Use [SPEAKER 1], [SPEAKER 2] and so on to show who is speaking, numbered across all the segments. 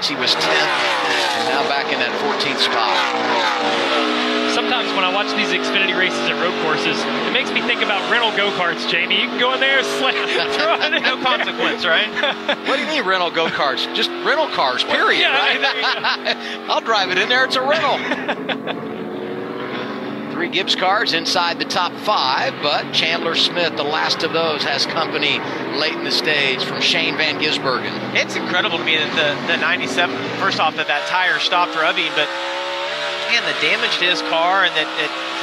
[SPEAKER 1] performance, he was 10th, and now back in that 14th spot.
[SPEAKER 2] Sometimes when I watch these Xfinity races at road courses, it makes me think about rental go-karts, Jamie. You can go in there, slam, throw it in.
[SPEAKER 3] No consequence, right?
[SPEAKER 1] What do you mean rental go-karts? Just rental cars, period,
[SPEAKER 2] yeah,
[SPEAKER 1] right? I'll drive it in there. It's a rental. 3 Gibbs cars inside the top 5, but Chandler Smith, the last of those, has company late in the stage from Shane Van Gisbergen.
[SPEAKER 3] It's incredible to me that the 97, first off, that tire stopped rubbing, but man, the damage to his car and that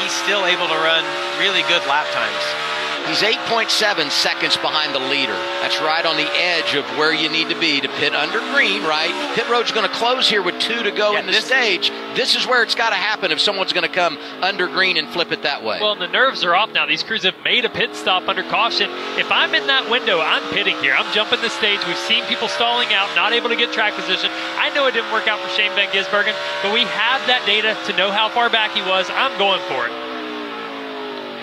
[SPEAKER 3] he's still able to run really good lap times.
[SPEAKER 1] He's 8.7 seconds behind the leader. That's right on the edge of where you need to be to pit under green, right? Pit road's going to close here with 2 to go in the stage. This is where it's got to happen if someone's going to come under green and flip it that way.
[SPEAKER 2] Well, the nerves are off now. These crews have made a pit stop under caution. If I'm in that window, I'm pitting here. I'm jumping the stage. We've seen people stalling out, not able to get track position. I know it didn't work out for Shane Van Gisbergen, but we have that data to know how far back he was. I'm going for it.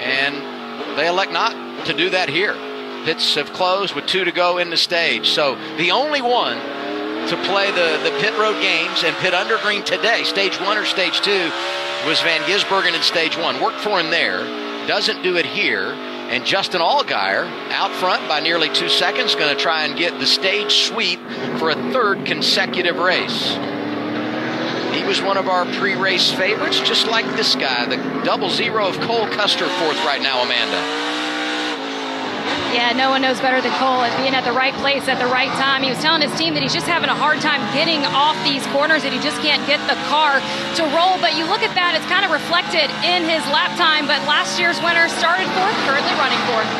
[SPEAKER 1] And they elect not to do that here. Pits have closed with 2 to go in the stage. So the only one to play the pit road games and pit under green today, stage 1 or stage 2, was Van Gisbergen in stage 1. Worked for him there. Doesn't do it here. And Justin Allgaier out front by nearly 2 seconds, going to try and get the stage sweep for a 3rd consecutive race. He was one of our pre-race favorites, just like this guy, the 00 of Cole Custer, 4th right now, Amanda.
[SPEAKER 4] Yeah, no one knows better than Cole at being at the right place at the right time. He was telling his team that he's just having a hard time getting off these corners, that he just can't get the car to roll. But you look at that, it's kind of reflected in his lap time. But last year's winner started 4th, currently running 4th.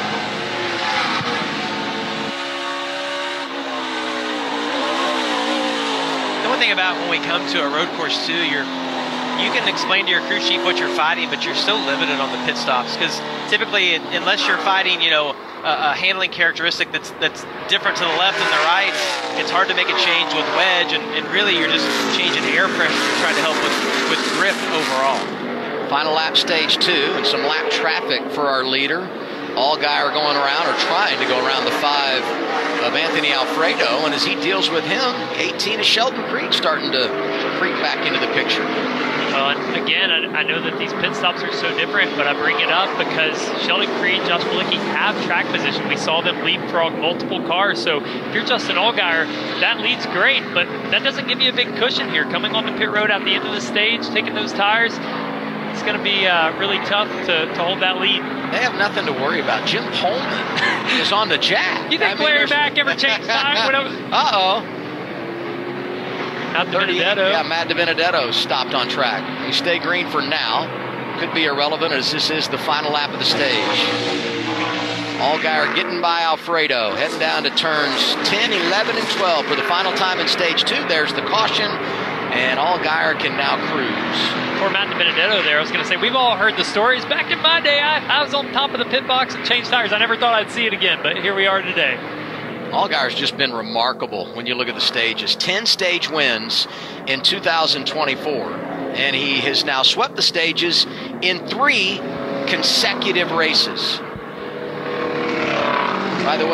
[SPEAKER 3] The one thing about when we come to a road course too, you can explain to your crew chief what you're fighting, but you're still limited on the pit stops because typically, unless you're fighting, a handling characteristic that's different to the left and the right, it's hard to make a change with wedge, and really you're just changing air pressure to try to help with grip overall.
[SPEAKER 1] Final lap, stage 2, and some lap traffic for our leader. Allgaier going around, or trying to go around the 5 of Anthony Alfredo, and as he deals with him, 18 is Sheldon Creed starting to creep back into the picture.
[SPEAKER 2] Well, and again, I know that these pit stops are so different, but I bring it up because Sheldon Creed, Josh Bilicki have track position. We saw them leapfrog multiple cars, so if you're Justin Allgaier, that lead's great, but that doesn't give you a big cushion here. Coming on the pit road at the end of the stage, taking those tires, it's going to be really tough to hold that lead.
[SPEAKER 1] They have nothing to worry about. Jim Pullman is on the jack.
[SPEAKER 2] You think Larry Mack ever changed time?
[SPEAKER 1] Uh-oh.
[SPEAKER 2] Matt DiBenedetto.
[SPEAKER 1] Yeah, Matt DiBenedetto stopped on track. He stay green for now. Could be irrelevant as this is the final lap of the stage. Allgaier getting by Alfredo, heading down to turns 10, 11, and 12 for the final time in stage 2. There's the caution, and Allgaier can now cruise.
[SPEAKER 2] For Matt DiBenedetto there, I was going to say, we've all heard the stories. Back in my day, I was on top of the pit box and changed tires. I never thought I'd see it again, but here we are today.
[SPEAKER 1] Allgaier's just been remarkable when you look at the stages. 10 stage wins in 2024, and he has now swept the stages in 3 consecutive races. By the way,